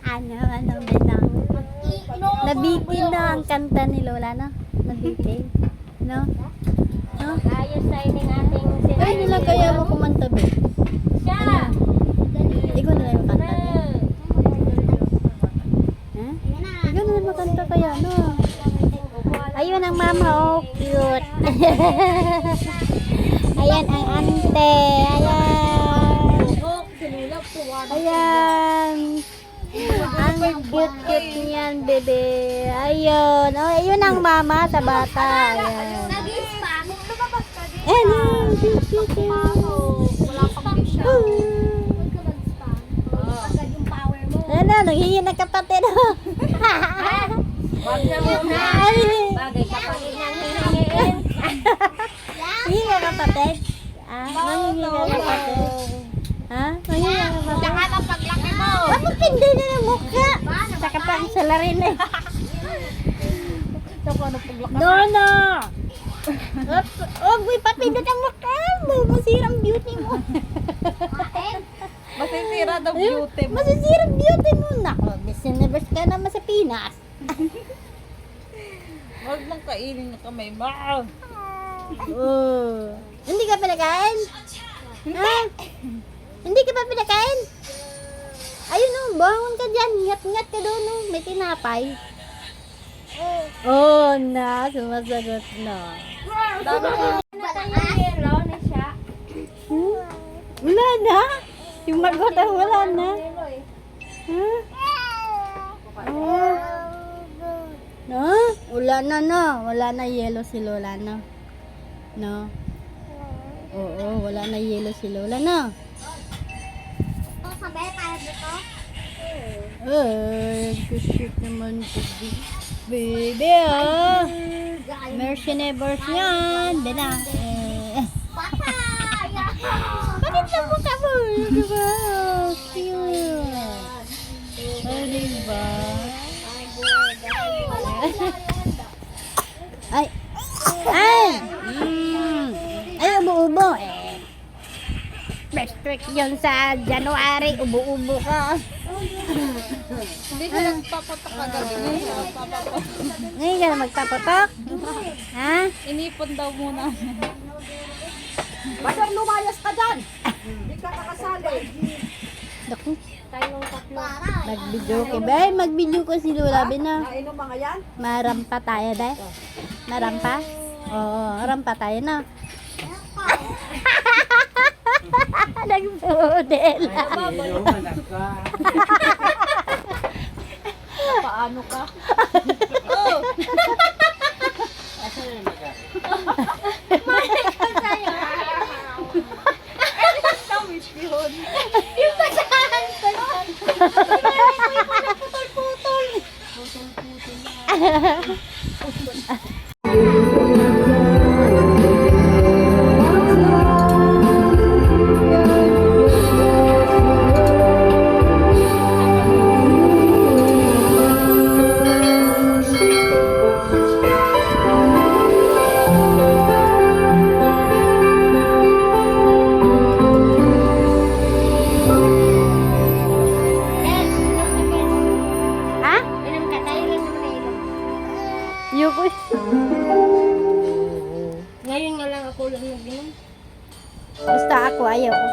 Ano ba na? Nabitin na ang kanta ni Lola, no? Nabitin. No? No? Ayos tayo ng ating Kaya nila kaya mo kumanta, be? Siya! Ikaw na lang makanta, be? Ha? Ikaw na lang makanta kaya, no? Ayun ang mama, oh, cute. Ayan ang ante. Ayan. Ayan. Ang cute-cute niyan, bebe. Ayun. Oh, ayun ang mama sa bata. Ayan. Ano? Cute-cute. Wala pang siya. Ano? Nanghihin ng kapatid. Wag na muna. Bagay kapatid ng hihingin. Hihingi ka kapatid? Ah, nanghihingi ka kapatid? Ha? Nanghihingi ka kapatid? Saka lang paglaki mo. Bakit hindi na ng mukha? Saka pa ang salarin eh. Dono! Oh, boy, papindot ang mukha mo. Masirang beauty mo. Masisira daw beauty mo. Masisirang beauty mo. Nako, Miss Universe ka naman sa Pinas. Huwag mong kainin ng kamay mo. Oh. Hindi ka pinakain? Ha? Hindi ka pa pinakain? Ayun oh, bangon ka dyan. Ngat-ngat ka doon oh. May tinapay. Oh, na. Sumasagot na. Wala na? Yung magot ah, wala na? Ha? Oh. No? Wala na no. Wala na yellow si Lola no. No? Oo, wala na yellow si Lola no. Ay, cute naman ito. Baby ah. Mercy neighbors yan. Bina. Bakit sa mukha mo? Diba? Cute. Oh, diba? Ay. Ay. Ay, ubo-ubo. Best trick yun sa January. Ubo-ubo ka. Hindi ka nagpapatak agad. Ngayon ka na magpapatok? Ha? Inipon daw muna. Badar, lumayas ka dyan! Hindi ka nakasali. Naku. Tayong tatlo. Mag-video ka ba? Mag-video ko si Lola Bina. Nainom mga yan? Marampa tayo dahil. Marampa? Oo, rampa tayo na. Nag-model. Paano ka? Oh! Tawis yun. Yung pasahan! Putol-putol. Ha? Inom ka, tayo lang naman na inom. Yuko. Ngayon nga lang ako lang nag-inom. Basta ako ayaw ko